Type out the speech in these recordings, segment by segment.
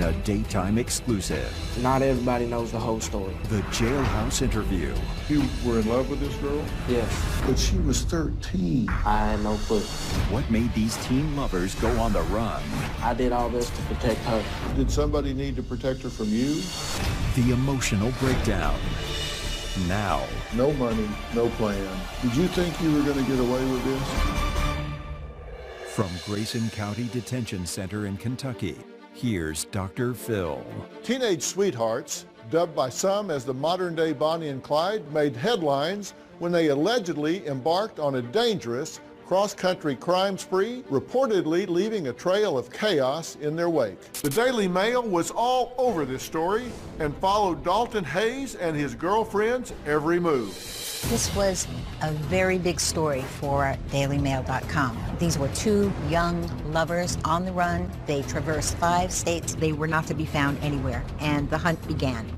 in a daytime exclusive. Not everybody knows the whole story. The Jailhouse Interview. You were in love with this girl? Yes. But she was 13. I had no clue. What made these teen lovers go on the run? I did all this to protect her. Did somebody need to protect her from you? The emotional breakdown. Now. No money, no plan. Did you think you were going to get away with this? From Grayson County Detention Center in Kentucky, here's Dr. Phil. Teenage sweethearts, dubbed by some as the modern-day Bonnie and Clyde, made headlines when they allegedly embarked on a dangerous cross-country crime spree, reportedly leaving a trail of chaos in their wake. The Daily Mail was all over this story and followed Dalton Hayes and his girlfriend's every move. This was a very big story for dailymail.com. These were two young lovers on the run. They traversed 5 states. They were not to be found anywhere, and the hunt began.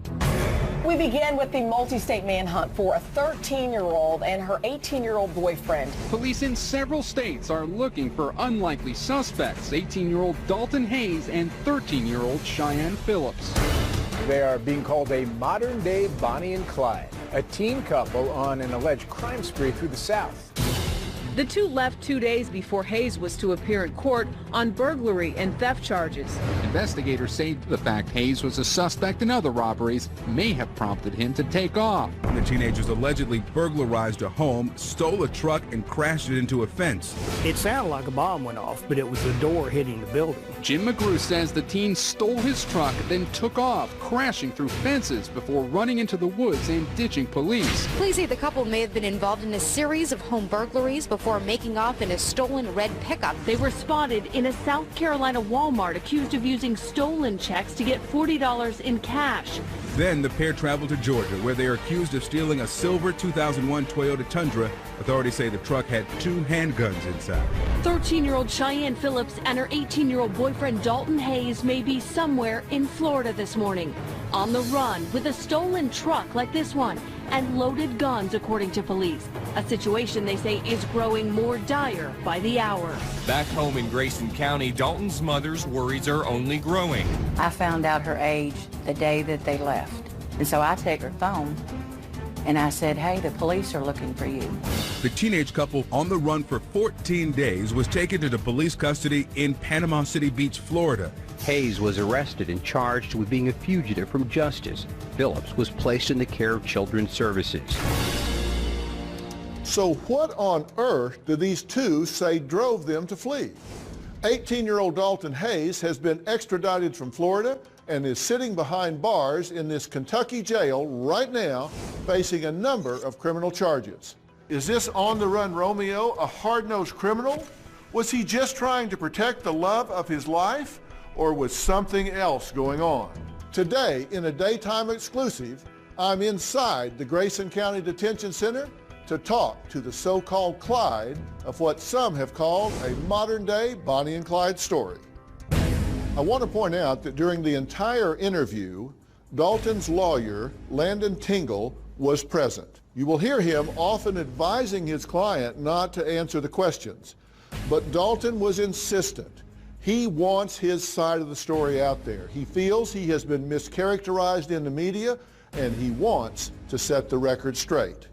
We begin with the multi-state manhunt for a 13-year-old and her 18-year-old boyfriend. Police in several states are looking for unlikely suspects, 18-year-old Dalton Hayes and 13-year-old Cheyenne Phillips. They are being called a modern-day Bonnie and Clyde, a teen couple on an alleged crime spree through the South. The two left 2 days before Hayes was to appear in court on burglary and theft charges. Investigators say the fact Hayes was a suspect in other robberies may have prompted him to take off. The teenagers allegedly burglarized a home, stole a truck, and crashed it into a fence. It sounded like a bomb went off, but it was the door hitting the building. Jim McGraw says the teen stole his truck, then took off, crashing through fences before running into the woods and ditching police. Police say the couple may have been involved in a series of home burglaries before making off in a stolen red pickup. They were spotted in a South Carolina Walmart accused of using stolen checks to get $40 in cash. Then the pair traveled to Georgia, where they are accused of stealing a silver 2001 Toyota Tundra. Authorities say the truck had 2 handguns inside. 13-year-old Cheyenne Phillips and her 18-year-old boyfriend Dalton Hayes may be somewhere in Florida this morning, on the run with a stolen truck like this one and loaded guns, according to police. A situation they say is growing more dire by the hour. Back home in Grayson County, Dalton's mother's worries are only growing. I found out her age the day that they left. And so I take her phone and I said, hey, the police are looking for you. The teenage couple on the run for 14 days was taken into police custody in Panama City Beach, Florida. Hayes was arrested and charged with being a fugitive from justice. Phillips was placed in the care of Children's Services. So what on earth do these two say drove them to flee? 18-year-old Dalton Hayes has been extradited from Florida and is sitting behind bars in this Kentucky jail right now, facing a number of criminal charges. Is this on-the-run Romeo a hard-nosed criminal? Was he just trying to protect the love of his life, or was something else going on? Today, in a daytime exclusive, I'm inside the Grayson County Detention Center to talk to the so-called Clyde of what some have called a modern-day Bonnie and Clyde story. I want to point out that during the entire interview, Dalton's lawyer, Landon Tingle, was present. You will hear him often advising his client not to answer the questions, but Dalton was insistent. He wants his side of the story out there. He feels he has been mischaracterized in the media, and he wants to set the record straight.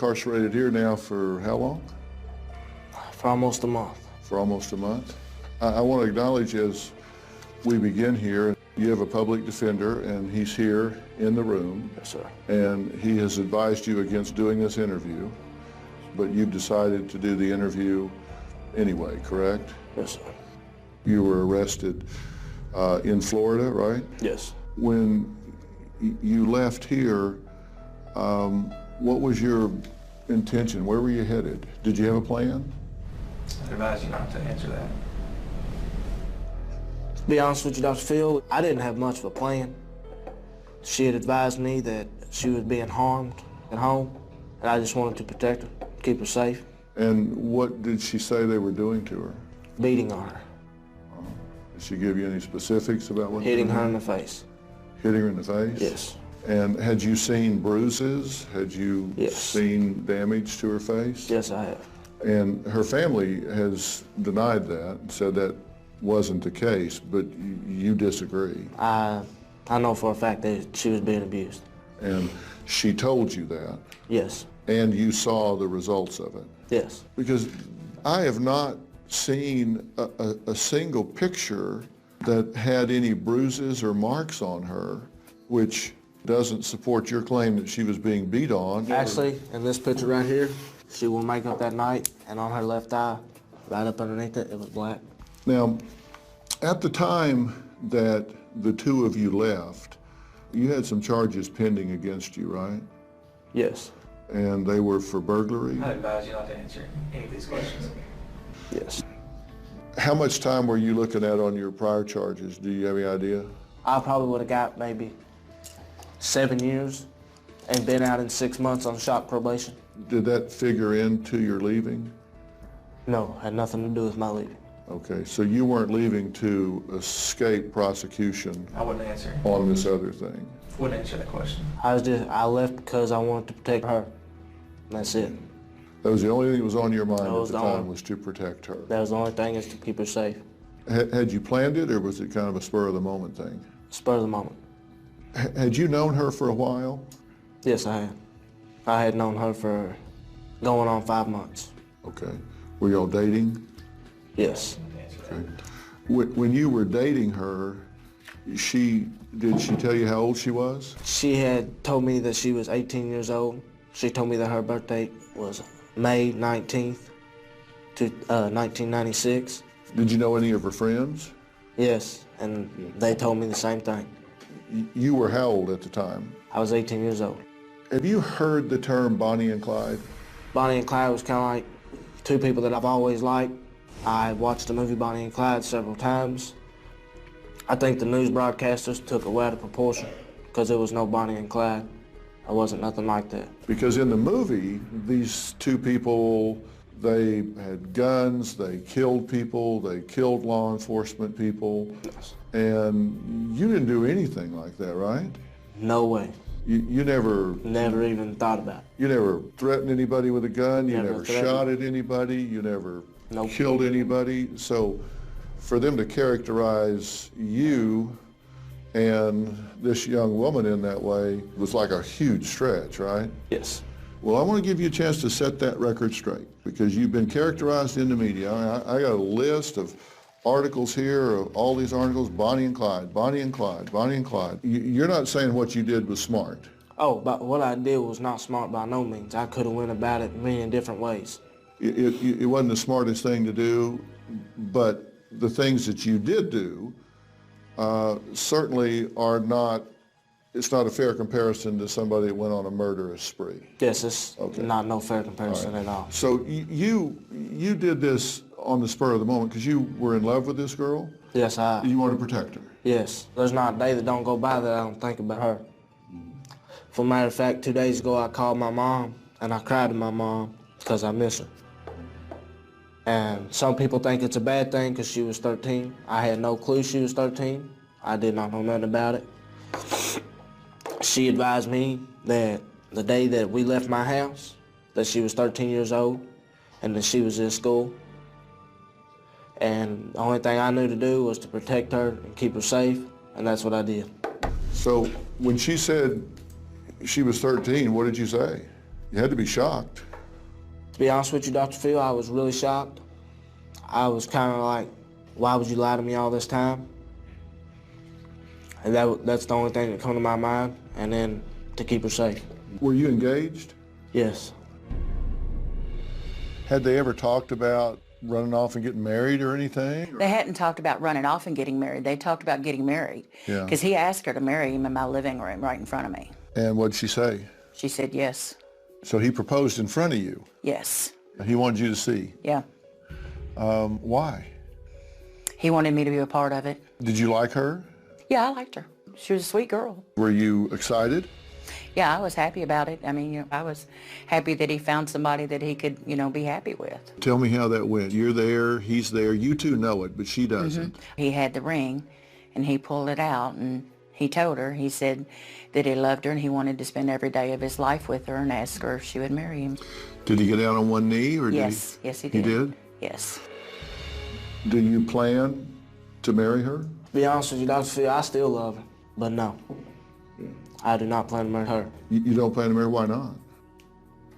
incarcerated here now for how long? For almost a month. For almost a month. I want to acknowledge as we begin here, you have a public defender and he's here in the room. Yes, sir. And he has advised you against doing this interview, but you've decided to do the interview anyway, correct? Yes, sir. You were arrested in Florida, right? Yes. When you left here, what was your intention? Where were you headed? Did you have a plan? I advise you not to answer that. To be honest with you, Dr. Phil, I didn't have much of a plan. She had advised me that she was being harmed at home, and I just wanted to protect her, keep her safe. And what did she say they were doing to her? Beating on her. Did she give you any specifics about what? Hitting her in the face. Hitting her in the face? Yes. And had you seen bruises? Had you seen damage to her face? Yes, I have. And her family has denied that and said that wasn't the case, but you disagree. I know for a fact that she was being abused. And she told you that? Yes. And you saw the results of it? Yes. Because I have not seen a single picture that had any bruises or marks on her, which doesn't support your claim that she was being beat on. Actually, in this picture right here, she wore makeup that night, and on her left eye, right up underneath it, it was black. Now, at the time that the two of you left, you had some charges pending against you, right? Yes. And they were for burglary? I advise you not to answer any of these questions. Yes. How much time were you looking at on your prior charges? Do you have any idea? I probably would have got maybe 7 years and been out in 6 months on shock probation. Did that figure into your leaving? No, had nothing to do with my leaving. Okay, so you weren't leaving to escape prosecution I wouldn't answer. On this other thing? Wouldn't answer that question. I left because I wanted to protect her. That's it. That was the only thing that was on your mind at the time, only, was to protect her? That was the only thing, is to keep her safe. Had you planned it, or was it kind of a spur-of-the-moment thing? Spur of the moment. Had you known her for a while? Yes, I had. I had known her for going on 5 months. Okay. Were y'all dating? Yes. Okay. When you were dating her, did she tell you how old she was? She had told me that she was 18 years old. She told me that her birthday was May 19th to 1996. Did you know any of her friends? Yes, and they told me the same thing. You were how old at the time? I was 18 years old. Have you heard the term Bonnie and Clyde? Bonnie and Clyde was kind of like two people that I've always liked. I watched the movie Bonnie and Clyde several times. I think the news broadcasters took it way out of proportion because there was no Bonnie and Clyde. There wasn't nothing like that. Because in the movie, these two people, they had guns, they killed people, they killed law enforcement people. Yes. And you didn't do anything like that, right? No way. You never... Never even thought about it. You never threatened anybody with a gun, you never shot at anybody, you never killed anybody. So for them to characterize you and this young woman in that way was like a huge stretch, right? Yes. Well, I want to give you a chance to set that record straight, because you've been characterized in the media. I got a list of articles here, of all these articles, Bonnie and Clyde, Bonnie and Clyde, Bonnie and Clyde. You're not saying what you did was smart. Oh, but what I did was not smart by no means. I could have went about it many different ways. It wasn't the smartest thing to do, but the things that you did do certainly are not, it's not a fair comparison to somebody that went on a murderous spree. Yes, it's not no fair comparison at all. So you did this on the spur of the moment because you were in love with this girl? Yes, You wanted to protect her? Yes. There's not a day that don't go by that I don't think about her. For a matter of fact, 2 days ago I called my mom and I cried to my mom because I miss her. And some people think it's a bad thing because she was 13. I had no clue she was 13. I did not know nothing about it. She advised me that the day that we left my house, that she was 13 years old and that she was in school. And the only thing I knew to do was to protect her and keep her safe, and that's what I did. So when she said she was 13, what did you say? You had to be shocked. To be honest with you, Dr. Phil, I was really shocked. I was kind of like, why would you lie to me all this time? And that's the only thing that come to my mind, and then to keep her safe. Were you engaged? Yes. Had they ever talked about running off and getting married or anything? They hadn't talked about running off and getting married. They talked about getting married. Yeah. Because he asked her to marry him in my living room right in front of me. And what'd she say? She said yes. So he proposed in front of you? Yes. He wanted you to see? Yeah. Why? He wanted me to be a part of it. Did you like her? Yeah, I liked her. She was a sweet girl. Were you excited? Yeah, I was happy about it. I mean, I was happy that he found somebody that he could, be happy with. Tell me how that went. You're there, he's there. You two know it, but she doesn't. He had the ring, and he pulled it out, and he told her, he said that he loved her, and he wanted to spend every day of his life with her and ask her if she would marry him. Did he get down on one knee? Or Yes, yes, he did. He did? Yes. Do you plan to marry her? To be honest with you, Dr. Phil, I still love her, but no. I do not plan to marry her. You don't plan to marry her? Why not?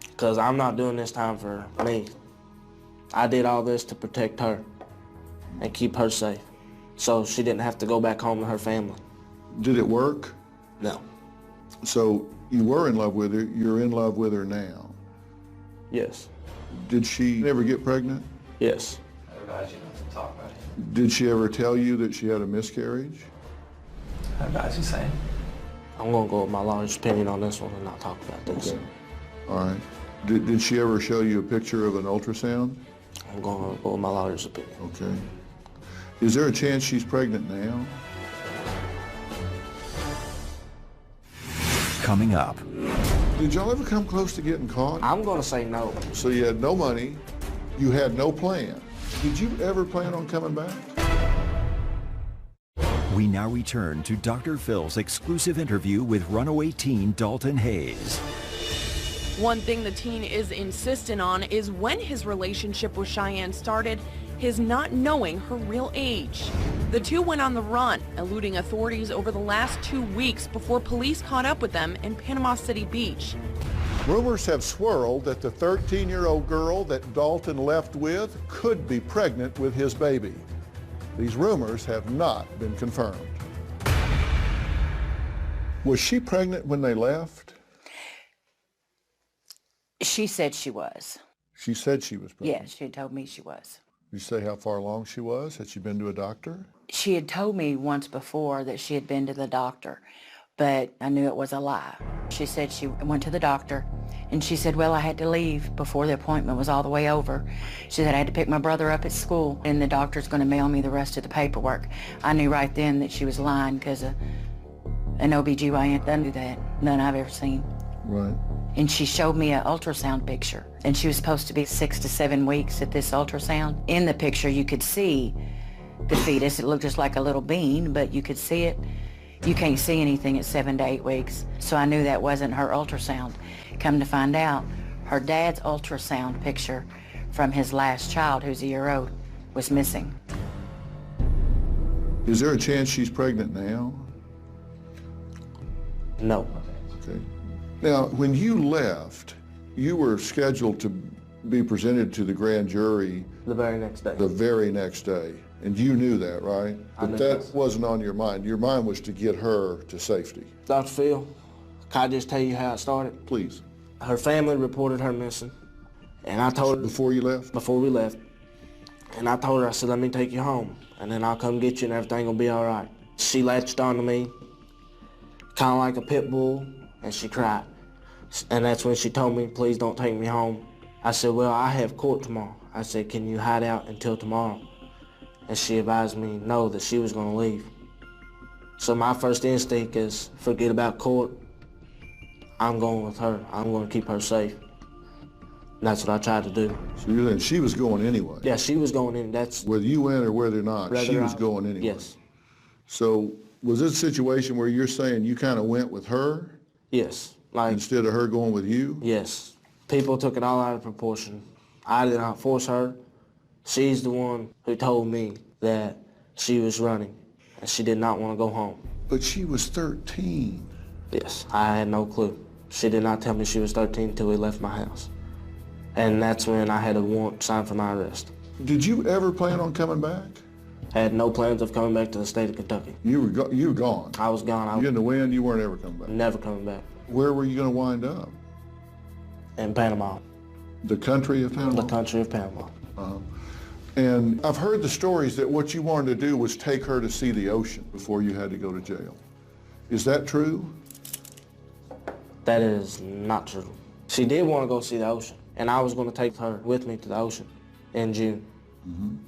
Because I'm not doing this time for me. I did all this to protect her and keep her safe, so she didn't have to go back home to her family. Did it work? No. So you were in love with her, you're in love with her now? Yes. Did she ever get pregnant? Yes. I advise you not to talk about it. Did she ever tell you that she had a miscarriage? I advise you saying. I'm going to go with my lawyer's opinion on this one and not talk about this. Okay. All right. Did she ever show you a picture of an ultrasound? I'm going to go with my lawyer's opinion. Okay. Is there a chance she's pregnant now? Coming up. Did y'all ever come close to getting caught? I'm going to say no. So you had no money, you had no plan. Did you ever plan on coming back? We now return to Dr. Phil's exclusive interview with runaway teen Dalton Hayes. One thing the teen is insistent on is when his relationship with Cheyenne started, his not knowing her real age. The two went on the run, eluding authorities over the last 2 weeks before police caught up with them in Panama City Beach. Rumors have swirled that the 13-year-old girl that Dalton left with could be pregnant with his baby. These rumors have not been confirmed. Was she pregnant when they left? She said she was. She said she was pregnant? Yeah, she had told me she was. Did you say how far along she was? Had she been to a doctor? She had told me once before that she had been to the doctor, but I knew it was a lie. She said she went to the doctor, and she said, well, I had to leave before the appointment was all the way over. She said I had to pick my brother up at school, and the doctor's going to mail me the rest of the paperwork. I knew right then that she was lying because an OBGYN doesn't do that. None I've ever seen. Right. And she showed me an ultrasound picture, and she was supposed to be 6 to 7 weeks at this ultrasound. In the picture, you could see the fetus. It looked just like a little bean, but you could see it. You can't see anything at 7 to 8 weeks, so I knew that wasn't her ultrasound. Come to find out, her dad's ultrasound picture from his last child, who's a year old, was missing. Is there a chance she's pregnant now? No. Okay. Now, when you left, you were scheduled to be presented to the grand jury the very next day. The very next day. And you knew that, right? But that wasn't on your mind. Your mind was to get her to safety. Dr. Phil, can I just tell you how it started? Please. Her family reported her missing. And I told her... Before you left? Before we left. And I told her, I said, let me take you home. And then I'll come get you and everything will be all right. She latched onto me, kind of like a pit bull, and she cried. And that's when she told me, please don't take me home. I said, well, I have court tomorrow. I said, can you hide out until tomorrow? And she advised me, no, that she was going to leave. So my first instinct is, forget about court. I'm going with her. I'm going to keep her safe. And that's what I tried to do. So you're saying she was going anyway? Yeah, she was going in. That's whether you went or whether or not, she was going anyway? Yes. So was this a situation where you're saying you kind of went with her? Yes. Like, instead of her going with you? Yes. People took it all out of proportion. I did not force her. She's the one who told me that she was running and she did not want to go home. But she was 13. Yes, I had no clue. She did not tell me she was 13 until we left my house. And that's when I had a warrant signed for my arrest. Did you ever plan on coming back? I had no plans of coming back to the state of Kentucky. You were gone? I was gone. You in the wind, you weren't ever coming back? Never coming back. Where were you going to wind up? In Panama. The country of Panama? The country of Panama. And I've heard the stories that what you wanted to do was take her to see the ocean before you had to go to jail. Is that true? That is not true. She did want to go see the ocean, and I was going to take her with me to the ocean in June.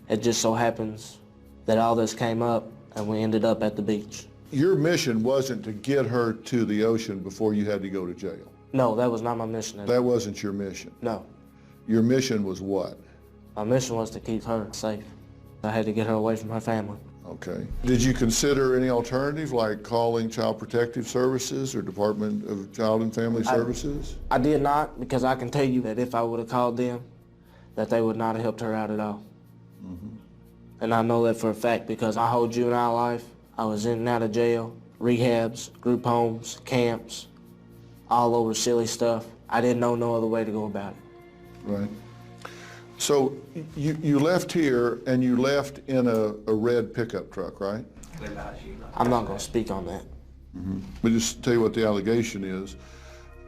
It just so happens that all this came up, and we ended up at the beach. Your mission wasn't to get her to the ocean before you had to go to jail? No, that was not my mission. That wasn't your mission? No. Your mission was what? My mission was to keep her safe. I had to get her away from her family. Okay. Did you consider any alternative, like calling Child Protective Services or Department of Child and Family Services? I did not, because I can tell you that if I would have called them, that they would not have helped her out at all. And I know that for a fact, because my whole juvenile life, I was in and out of jail, rehabs, group homes, camps, all over silly stuff. I didn't know no other way to go about it. Right. So you left here, and you left in a red pickup truck, right? I'm not going to speak on that. But just tell you what the allegation is,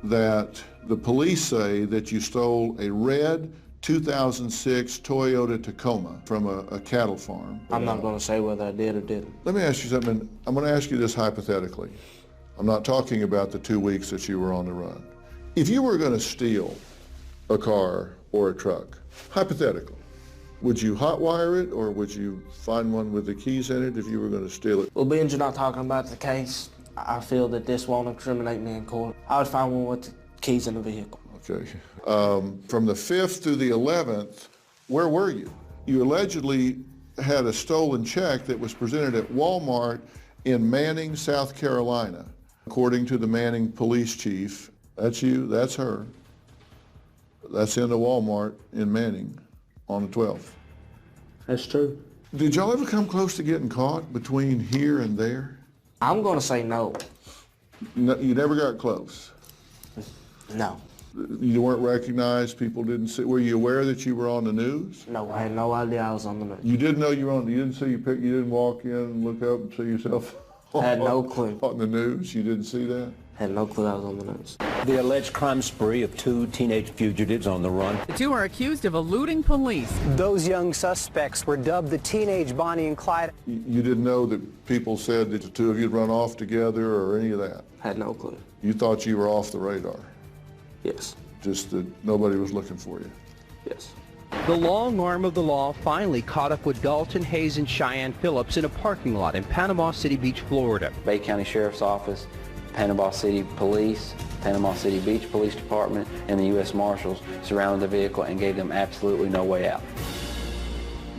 that the police say that you stole a red 2006 Toyota Tacoma from a cattle farm. I'm not going to say whether I did or didn't. Let me ask you something. I'm going to ask you this hypothetically. I'm not talking about the 2 weeks that you were on the run. If you were going to steal a car or a truck, hypothetically, would you hotwire it, or would you find one with the keys in it if you were going to steal it? Well, being you're not talking about the case, I feel that this won't incriminate me in court. I would find one with the keys in the vehicle. Okay. From the 5th through the 11th, where were you? You allegedly had a stolen check that was presented at Walmart in Manning, South Carolina. According to the Manning police chief, that's you, that's her. That's in the Walmart in Manning on the 12th. That's true. Did y'all ever come close to getting caught between here and there? I'm going to say no. No, you never got close? No. You weren't recognized? People didn't see? Were you aware that you were on the news? No, I had no idea I was on the news. You didn't know you were on, you didn't see your pic, you didn't walk in and look up and see yourself I had no clue. On the news? You didn't see that? Had no clue I was on the news. The alleged crime spree of 2 teenage fugitives on the run. The 2 are accused of eluding police. Those young suspects were dubbed the teenage Bonnie and Clyde. You didn't know that people said that the 2 of you had run off together or any of that? Had no clue. You thought you were off the radar? Yes. Just that nobody was looking for you? Yes. The long arm of the law finally caught up with Dalton Hayes and Cheyenne Phillips in a parking lot in Panama City Beach, Florida. Bay County Sheriff's Office, Panama City Police, Panama City Beach Police Department, and the U.S. Marshals surrounded the vehicle and gave them absolutely no way out.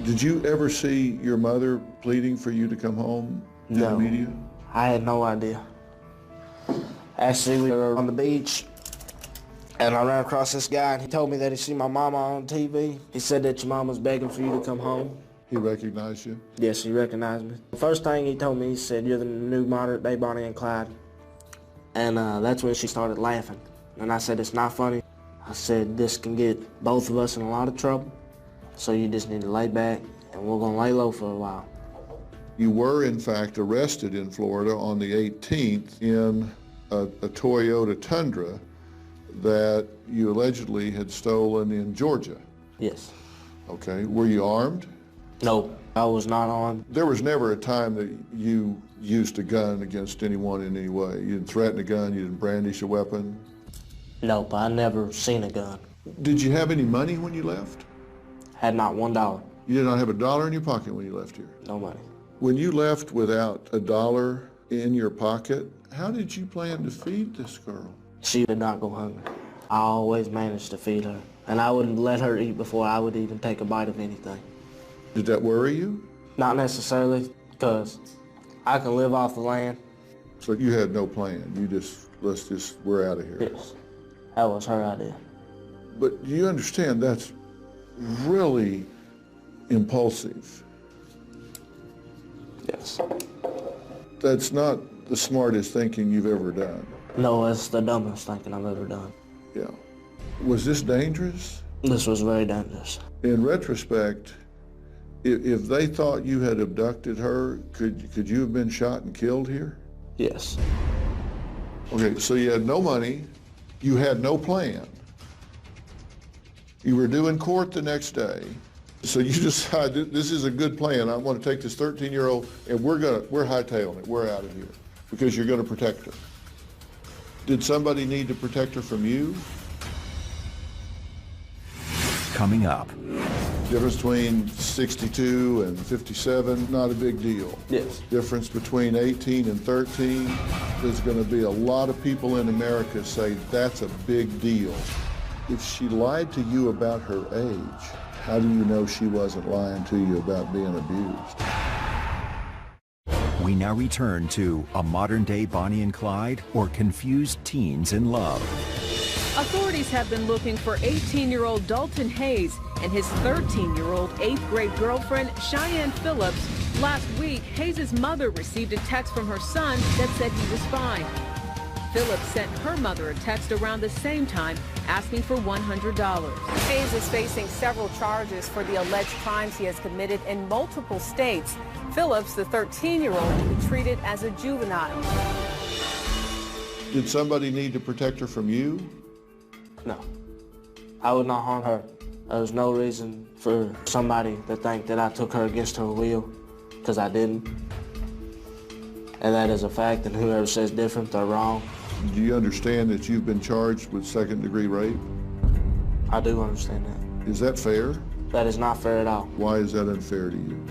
Did you ever see your mother pleading for you to come home in the media? I had no idea. Actually, we were on the beach, and I ran across this guy, and he told me that he seen my mama on TV. He said that your mom was begging for you to come home. He recognized you? Yes, he recognized me. The first thing he told me, he said, "You're the new modern-day Bonnie and Clyde." And that's when she started laughing. And I said, "It's not funny." I said, "This can get both of us in a lot of trouble, so you just need to lay back, and we're going to lay low for a while." You were, in fact, arrested in Florida on the 18th in a Toyota Tundra that you allegedly had stolen in Georgia. Yes. Okay. Were you armed? No, I was not armed. There was never a time that you used a gun against anyone in any way? You didn't threaten a gun? You didn't brandish a weapon? Nope, I never seen a gun. Did you have any money when you left? Had not $1. You did not have $1 in your pocket when you left here? No money. When you left without $1 in your pocket, how did you plan to feed this girl? She did not go hungry. I always managed to feed her, and I wouldn't let her eat before I would even take a bite of anything. Did that worry you? Not necessarily, because I can live off the land. So you had no plan? You just, we're out of here? Yes, that was her idea. But you understand that's really impulsive. Yes. That's not the smartest thinking you've ever done. No, it's the dumbest thinking I've ever done. Yeah. Was this dangerous? This was very dangerous. In retrospect, if they thought you had abducted her, could you have been shot and killed here? Yes. Okay, so you had no money, you had no plan. You were due in court the next day, so you decided this is a good plan. I want to take this 13-year-old and we're hightailing it. We're out of here because you're going to protect her. Did somebody need to protect her from you? Coming up. Difference between 62 and 57, not a big deal. Yes. Difference between 18 and 13, there's going to be a lot of people in America say that's a big deal. If she lied to you about her age, how do you know she wasn't lying to you about being abused? We now return to a modern-day Bonnie and Clyde or confused teens in love. Authorities have been looking for 18-year-old Dalton Hayes and his 13-year-old 8th grade girlfriend, Cheyenne Phillips. Last week, Hayes' mother received a text from her son that said he was fine. Phillips sent her mother a text around the same time asking for $100. Hayes is facing several charges for the alleged crimes he has committed in multiple states. Phillips, the 13-year-old, will be treated as a juvenile. Did somebody need to protect her from you? No. I would not harm her. There's no reason for somebody to think that I took her against her will, because I didn't. And that is a fact, and whoever says different, they're wrong. Do you understand that you've been charged with second-degree rape? I do understand that. Is that fair? That is not fair at all. Why is that unfair to you?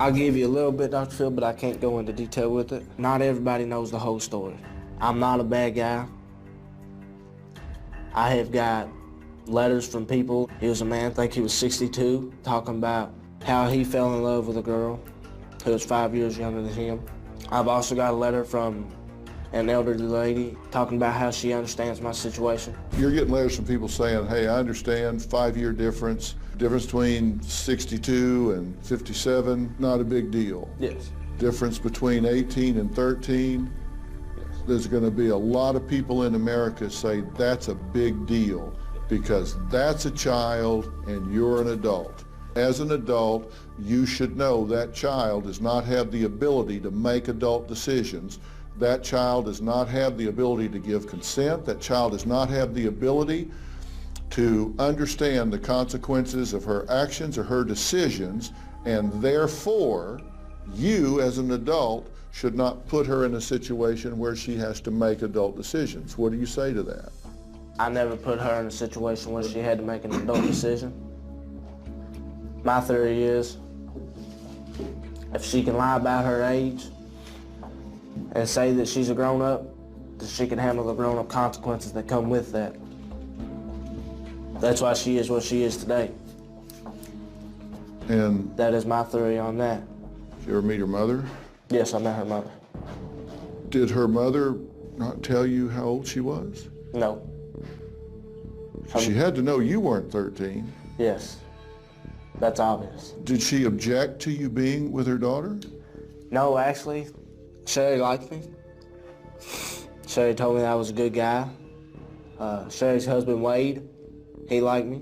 I'll give you a little bit, Dr. Phil, but I can't go into detail with it. Not everybody knows the whole story. I'm not a bad guy. I have got letters from people. He was a man, I think he was 62, talking about how he fell in love with a girl who was 5 years younger than him. I've also got a letter from an elderly lady talking about how she understands my situation. You're getting letters from people saying, hey, I understand, 5-year difference between 62 and 57, not a big deal. Yes. Difference between 18 and 13, yes. There's going to be a lot of people in America say that's a big deal because that's a child and you're an adult. As an adult, you should know that child does not have the ability to make adult decisions. That child does not have the ability to give consent. That child does not have the ability to understand the consequences of her actions or her decisions, and therefore, you as an adult should not put her in a situation where she has to make adult decisions. What do you say to that? I never put her in a situation where she had to make an adult decision. My theory is, if she can lie about her age and say that she's a grown-up, that she can handle the grown-up consequences that come with that. That's why she is what she is today. And that is my theory on that. Did you ever meet her mother? Yes, I met her mother. Did her mother not tell you how old she was? No. She had to know you weren't 13. Yes. That's obvious. Did she object to you being with her daughter? No, actually, Sherry liked me. Sherry told me that I was a good guy. Sherry's husband, Wade, he liked me.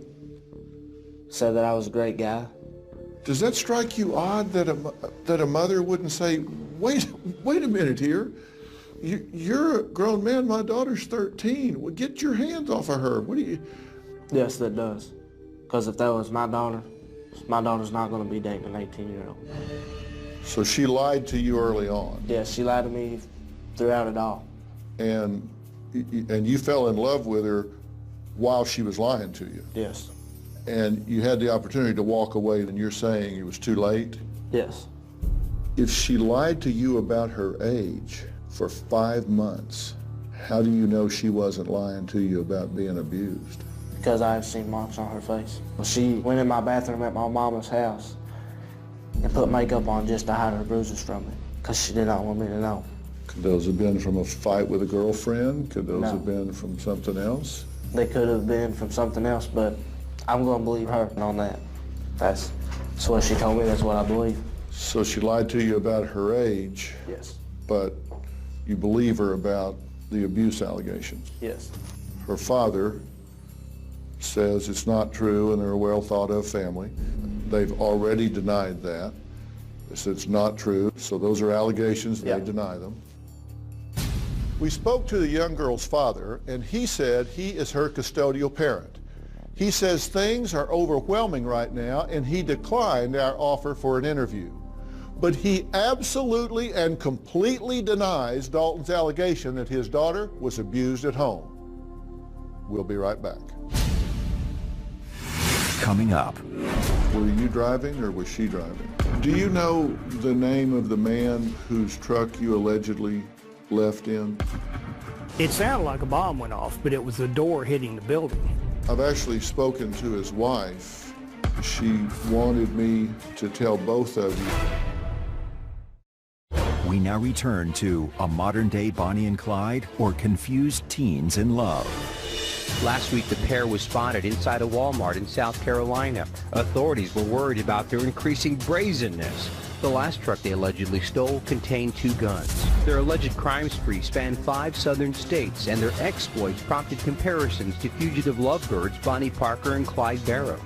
Said that I was a great guy. Does that strike you odd that a mother wouldn't say, wait a minute here. You're a grown man, my daughter's 13. Well, get your hands off of her. What do you... Yes, that does. Because if that was my daughter's not going to be dating an 18-year-old. So she lied to you early on? Yes, she lied to me throughout it all. And you fell in love with her while she was lying to you? Yes. And you had the opportunity to walk away, and you're saying it was too late? Yes. If she lied to you about her age for 5 months, how do you know she wasn't lying to you about being abused? Because I've seen marks on her face. She went in my bathroom at my mama's house and put makeup on just to hide her bruises from it, because she did not want me to know. Could those have been from a fight with a girlfriend? Could those have been from something else? They could have been from something else, but I'm going to believe her on that. That's what she told me, that's what I believe. So she lied to you about her age? Yes. But you believe her about the abuse allegations. Yes. Her father says it's not true and they're a well thought of family. They've already denied that. They said it's not true, so those are allegations, they deny them. We spoke to the young girl's father, and he said he is her custodial parent. He says things are overwhelming right now, and he declined our offer for an interview. But he absolutely and completely denies Dalton's allegation that his daughter was abused at home. We'll be right back. Coming up. Were you driving or was she driving? Do you know the name of the man whose truck you allegedly left in? It sounded like a bomb went off, but it was the door hitting the building. I've actually spoken to his wife. She wanted me to tell both of you. We now return to a modern-day Bonnie and Clyde or confused teens in love. Last week, the pair was spotted inside a Walmart in South Carolina. Authorities were worried about their increasing brazenness. The last truck they allegedly stole contained 2 guns. Their alleged crime spree spanned 5 southern states, and their exploits prompted comparisons to fugitive lovebirds Bonnie Parker and Clyde Barrow.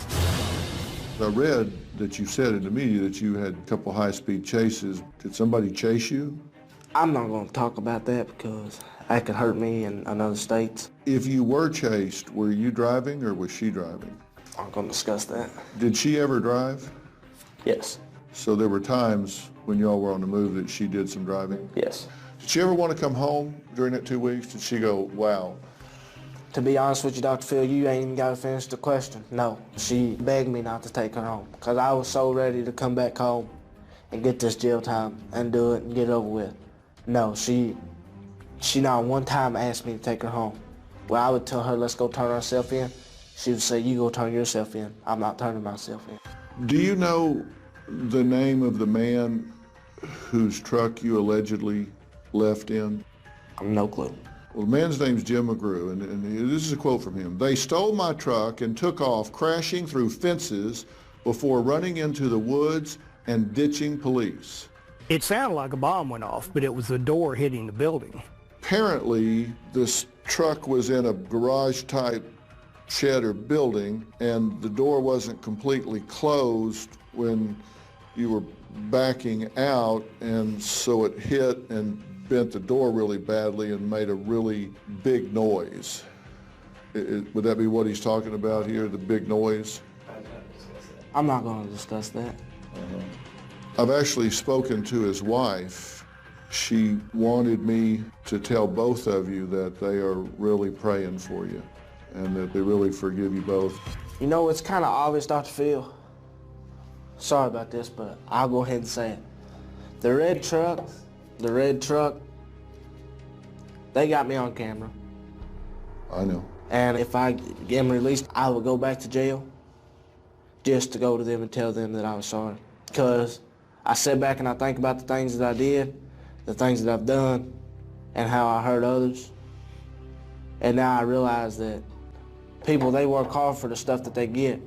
I read that you said in the media that you had a couple high-speed chases. Did somebody chase you? I'm not going to talk about that because that could hurt me in other states. If you were chased, were you driving or was she driving? I'm not going to discuss that. Did she ever drive? Yes. So there were times when y'all were on the move that she did some driving? Yes. Did she ever want to come home during that 2 weeks? Did she go, wow? To be honest with you, Dr. Phil, you ain't even got to finish the question. No, she begged me not to take her home because I was so ready to come back home and get this jail time and do it and get it over with. No, she not one time asked me to take her home. Well, I would tell her, let's go turn ourselves in. She would say, you go turn yourself in. I'm not turning myself in. Do you know the name of the man whose truck you allegedly left in? No clue. Well, the man's name's Jim McGraw, and this is a quote from him. They stole my truck and took off, crashing through fences before running into the woods and ditching police. It sounded like a bomb went off, but it was the door hitting the building. Apparently, this truck was in a garage-type shed or building, and the door wasn't completely closed when you were backing out, and so it hit and bent the door really badly and made a really big noise. Would that be what he's talking about here, the big noise? I'm not going to discuss that. I've actually spoken to his wife. She wanted me to tell both of you that they are really praying for you and that they really forgive you both. You know, it's kind of obvious, Dr. Phil. Sorry about this, but I'll go ahead and say it. The red truck, they got me on camera. I know. And if I get them released, I would go back to jail just to go to them and tell them that I was sorry. Because I sit back and I think about the things that I did, the things that I've done, and how I hurt others. And now I realize that people, they work hard for the stuff that they get.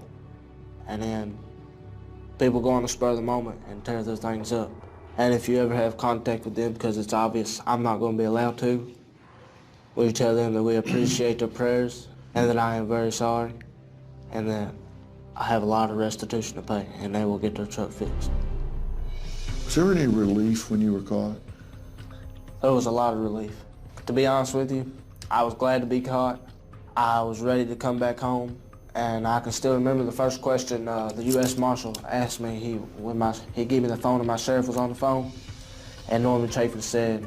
And then people go on the spur of the moment and tear those things up. And if you ever have contact with them, because it's obvious I'm not going to be allowed to, will you tell them that we appreciate their prayers and that I am very sorry and that I have a lot of restitution to pay and they will get their truck fixed. Was there any relief when you were caught? There was a lot of relief. To be honest with you, I was glad to be caught. I was ready to come back home. And I can still remember the first question the U.S. Marshal asked me. He gave me the phone and my sheriff was on the phone. And Norman Chafin said,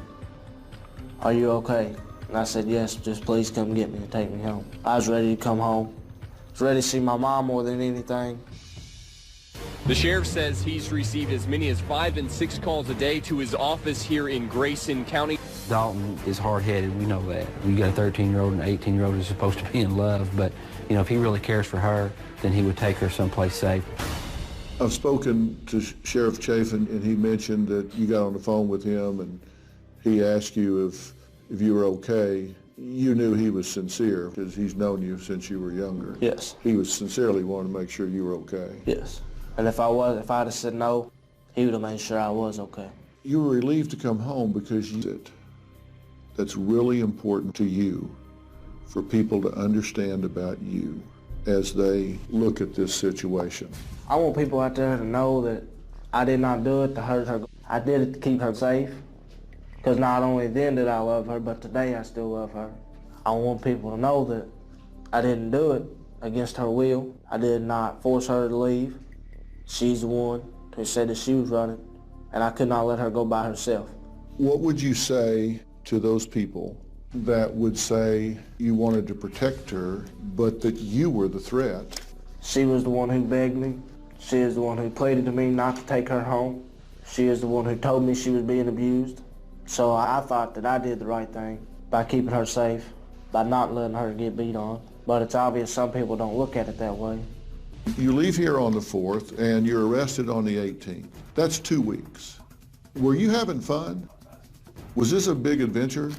"Are you okay?" And I said, "Yes, just please come get me and take me home." I was ready to come home. I was ready to see my mom more than anything. The sheriff says he's received as many as 5 and 6 calls a day to his office here in Grayson County. Dalton is hard-headed, we know that. You got a 13-year-old and an 18-year-old who's supposed to be in love, but you know, if he really cares for her, then he would take her someplace safe. I've spoken to Sheriff Chafin, and he mentioned that you got on the phone with him and he asked you if you were okay. You knew he was sincere because he's known you since you were younger. Yes. He was sincerely wanting to make sure you were okay. Yes. And if I'd have said no, he would have made sure I was okay. You were relieved to come home because you did. that's really important to you for people to understand about you as they look at this situation? I want people out there to know that I did not do it to hurt her. I did it to keep her safe, because not only then did I love her, but today I still love her. I want people to know that I didn't do it against her will. I did not force her to leave. She's the one who said that she was running, and I could not let her go by herself. What would you say to those people that would say you wanted to protect her, but that you were the threat? She was the one who begged me. She is the one who pleaded to me not to take her home. She is the one who told me she was being abused. So I thought that I did the right thing by keeping her safe, by not letting her get beat on. But it's obvious some people don't look at it that way. You leave here on the 4th and you're arrested on the 18th. That's 2 weeks. Were you having fun? Was this a big adventure?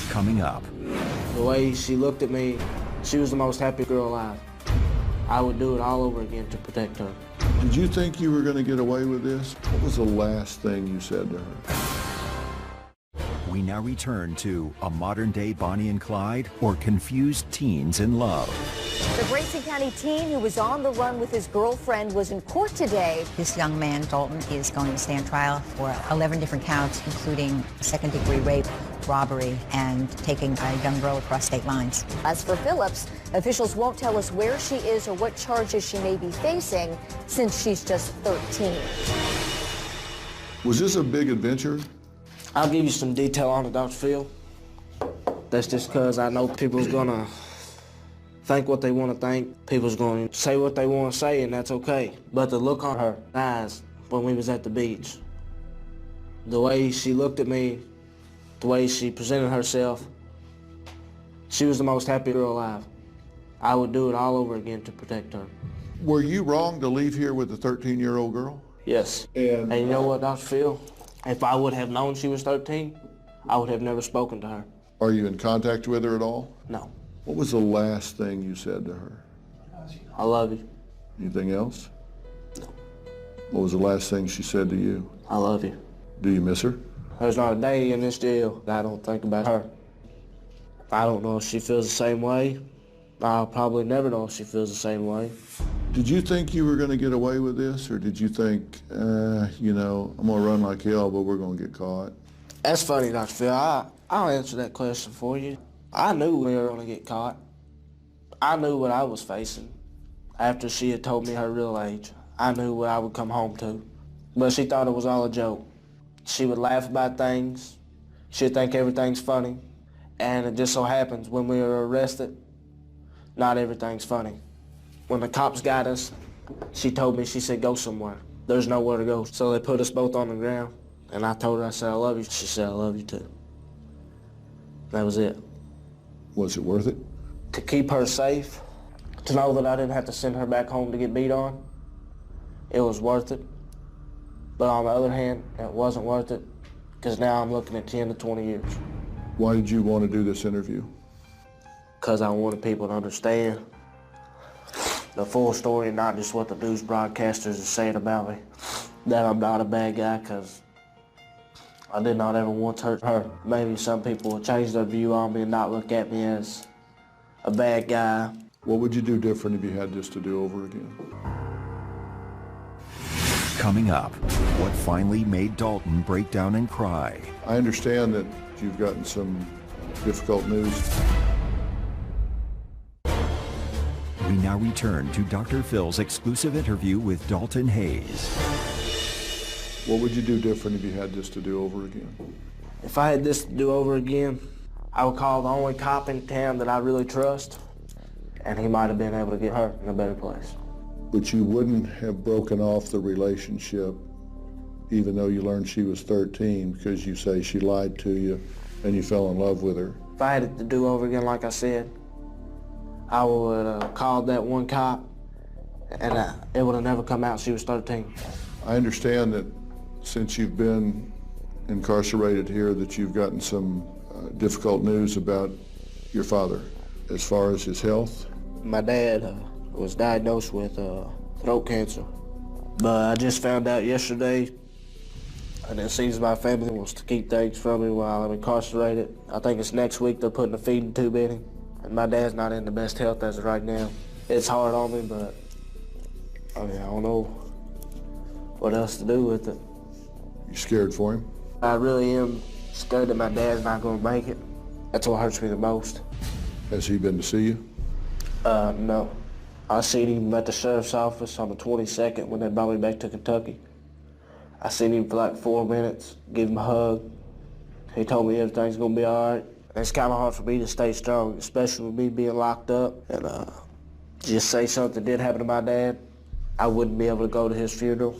Coming up. The way she looked at me, she was the most happy girl alive. I would do it all over again to protect her. Did you think you were going to get away with this? What was the last thing you said to her? We now return to a modern-day Bonnie and Clyde or confused teens in love. The Grayson County teen who was on the run with his girlfriend was in court today. This young man, Dalton, is going to stand trial for 11 different counts, including second-degree rape, robbery, and taking a young girl across state lines. As for Phillips, officials won't tell us where she is or what charges she may be facing since she's just 13. Was this a big adventure? I'll give you some detail on it, Dr. Phil. That's just because I know people's gonna think what they want to think. People's gonna say what they want to say, and that's okay. But the look on her eyes when we was at the beach, the way she looked at me, the way she presented herself, she was the most happy girl alive. I would do it all over again to protect her. Were you wrong to leave here with a 13-year-old girl? Yes. And you know what, Dr. Phil? If I would have known she was 13, I would have never spoken to her. Are you in contact with her at all? No. What was the last thing you said to her? I love you. Anything else? No. What was the last thing she said to you? I love you. Do you miss her? There's not a day in this jail that I don't think about her. I don't know if she feels the same way. I'll probably never know if she feels the same way. Did you think you were going to get away with this, or did you think, you know, I'm going to run like hell, but we're going to get caught? That's funny, Dr. Phil. I'll answer that question for you. I knew we were going to get caught. I knew what I was facing. After she had told me her real age, I knew what I would come home to. But she thought it was all a joke. She would laugh about things. She'd think everything's funny. And it just so happens when we were arrested, not everything's funny. When the cops got us, she told me, she said, go somewhere. There's nowhere to go. So they put us both on the ground. And I told her, I said, I love you. She said, I love you too. That was it. Was it worth it? To keep her safe, to know that I didn't have to send her back home to get beat on, it was worth it. But on the other hand, it wasn't worth it, because now I'm looking at 10 to 20 years. Why did you want to do this interview? Because I wanted people to understand the full story, not just what the news broadcasters are saying about me. That I'm not a bad guy, because I did not ever once hurt her. Maybe some people will change their view on me and not look at me as a bad guy. What would you do different if you had this to do over again? Coming up, what finally made Dalton break down and cry. I understand that you've gotten some difficult news. We now return to Dr. Phil's exclusive interview with Dalton Hayes. What would you do different if you had this to do over again? If I had this to do over again, I would call the only cop in town that I really trust, and he might have been able to get her in a better place. But you wouldn't have broken off the relationship even though you learned she was 13 because you say she lied to you and you fell in love with her. If I had it to do over again, like I said, I would have called that one cop, and it would have never come out she was 13. I understand that since you've been incarcerated here that you've gotten some difficult news about your father as far as his health. My dad was diagnosed with throat cancer, but I just found out yesterday And it seems my family wants to keep things from me while I'm incarcerated. I think it's next week they're putting a feeding tube in him. And my dad's not in the best health as of right now. It's hard on me, but I don't know what else to do with it. You scared for him? I really am scared that my dad's not going to make it. That's what hurts me the most. Has he been to see you? No. I seen him at the sheriff's office on the 22nd when they brought me back to Kentucky. I seen him for like 4 minutes, give him a hug. He told me everything's going to be all right. It's kind of hard for me to stay strong, especially with me being locked up. And just say something did happen to my dad, I wouldn't be able to go to his funeral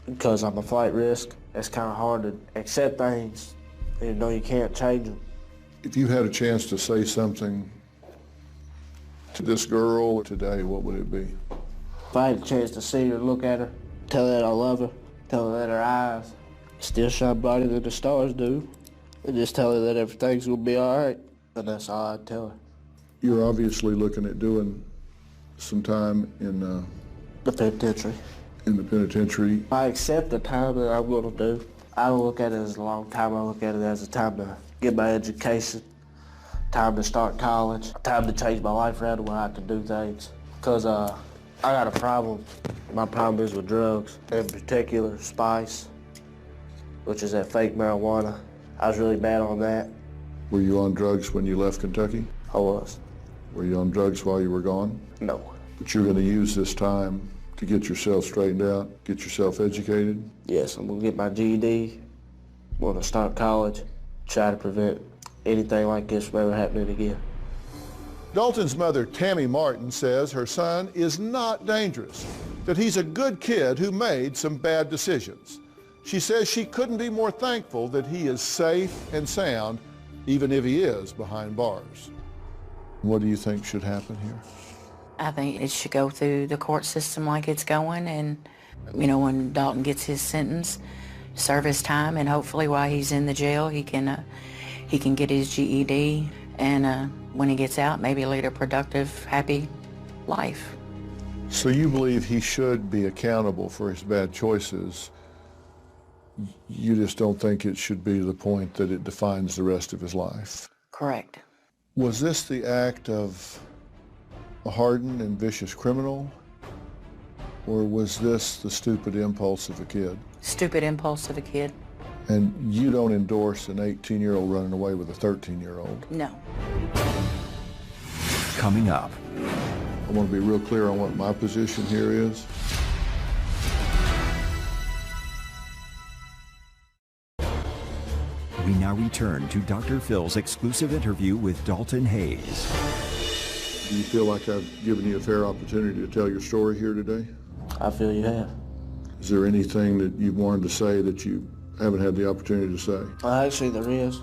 because I'm a flight risk. It's kind of hard to accept things, even though you can't change them. If you had a chance to say something to this girl today, what would it be? If I had a chance to see her, look at her, tell her that I love her, tell her that her eyes still shine brighter than the stars do, and just tell her that everything's gonna be all right, and that's all I'd tell her. You're obviously looking at doing some time in the penitentiary. In the penitentiary. I accept the time that I'm gonna do. I don't look at it as a long time. I look at it as a time to get my education, time to start college, time to change my life around where I can do things. Because I got a problem. My problem is with drugs, in particular spice, which is that fake marijuana. I was really bad on that. Were you on drugs when you left Kentucky? I was. Were you on drugs while you were gone? No. But you're going to use this time to get yourself straightened out, get yourself educated? Yes, I'm going to get my GED, I'm going to start college, try to prevent anything like this from ever happening again. Dalton's mother, Tammy Martin, says her son is not dangerous, that he's a good kid who made some bad decisions. She says she couldn't be more thankful that he is safe and sound, even if he is behind bars. What do you think should happen here? I think it should go through the court system like it's going, and, you know, when Dalton gets his sentence, serve his time, and hopefully while he's in the jail, he can get his GED, and when he gets out, maybe lead a productive, happy life. So you believe he should be accountable for his bad choices. You just don't think it should be to the point that it defines the rest of his life? Correct. Was this the act of a hardened and vicious criminal, or was this the stupid impulse of a kid? Stupid impulse of a kid. And you don't endorse an 18-year-old running away with a 13-year-old? No. Coming up. I want to be real clear on what my position here is. We now return to Dr. Phil's exclusive interview with Dalton Hayes. Do you feel like I've given you a fair opportunity to tell your story here today? I feel you have. Is there anything that you wanted to say that you haven't had the opportunity to say? Actually, there is.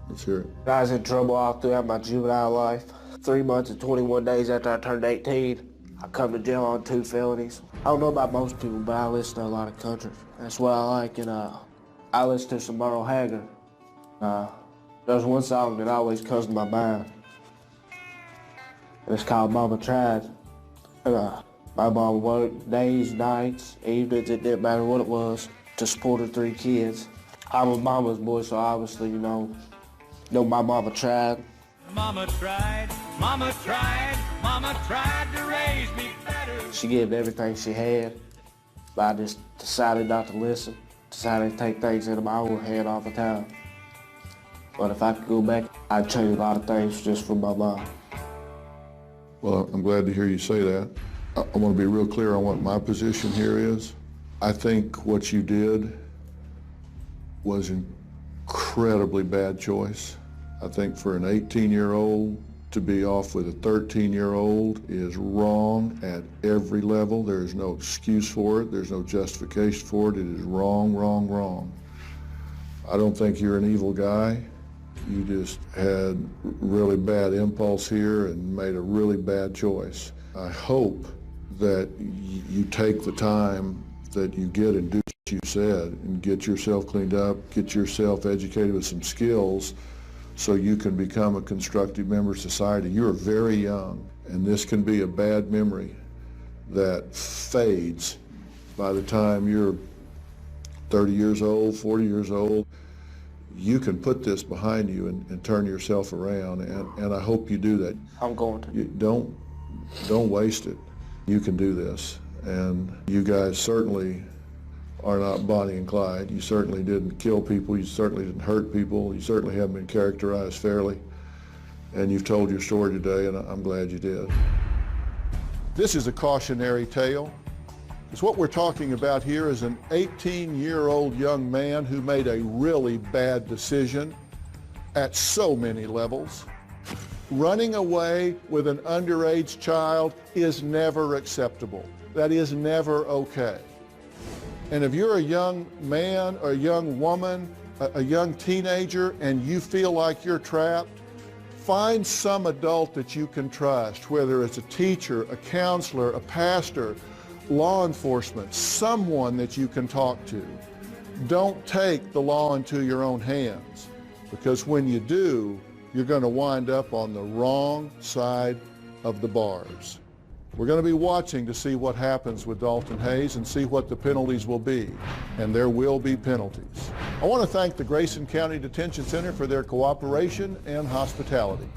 Let's hear it. I was in trouble all throughout my juvenile life. 3 months and 21 days after I turned 18, I come to jail on 2 felonies. I don't know about most people, but I listen to a lot of country. That's what I like, and I listen to some Merle Haggard. There's one song that always comes to my mind, and it's called Mama Tried. My mom worked days, nights, evenings, it didn't matter what it was, to support her 3 kids. I'm a mama's boy, so obviously, you know my mama tried. Mama tried, mama tried, mama tried to raise me better. She gave everything she had, but I just decided not to listen, decided to take things into my own hand all the time. But if I could go back, I'd change a lot of things just for my mom. Well, I'm glad to hear you say that. I want to be real clear on what my position here is. I think what you did was an incredibly bad choice. I think for an 18-year-old to be off with a 13-year-old is wrong at every level. There is no excuse for it. There's no justification for it. It is wrong, wrong, wrong. I don't think you're an evil guy. You just had really bad impulse here and made a really bad choice. I hope that you take the time that you get and do what you said and get yourself cleaned up, get yourself educated with some skills so you can become a constructive member of society. You're very young, and this can be a bad memory that fades by the time you're 30 years old, 40 years old, you can put this behind you and turn yourself around, and I hope you do that. I'm going to. Don't waste it. You can do this, and you guys certainly are not Bonnie and Clyde. You certainly didn't kill people. You certainly didn't hurt people. You certainly haven't been characterized fairly, and you've told your story today, and I'm glad you did. This is a cautionary tale. Because what we're talking about here is an 18-year-old young man who made a really bad decision at so many levels. Running away with an underage child is never acceptable. That is never okay. And if you're a young man or a young woman, a young teenager, and you feel like you're trapped, find some adult that you can trust, whether it's a teacher, a counselor, a pastor, law enforcement, someone that you can talk to. Don't take the law into your own hands, because when you do, you're going to wind up on the wrong side of the bars. We're going to be watching to see what happens with Dalton Hayes and see what the penalties will be, and there will be penalties. I want to thank the Grayson County Detention Center for their cooperation and hospitality.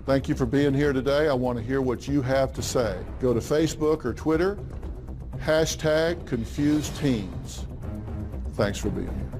Thank you for being here today. I want to hear what you have to say. Go to Facebook or Twitter, #ConfusedTeens. Thanks for being here.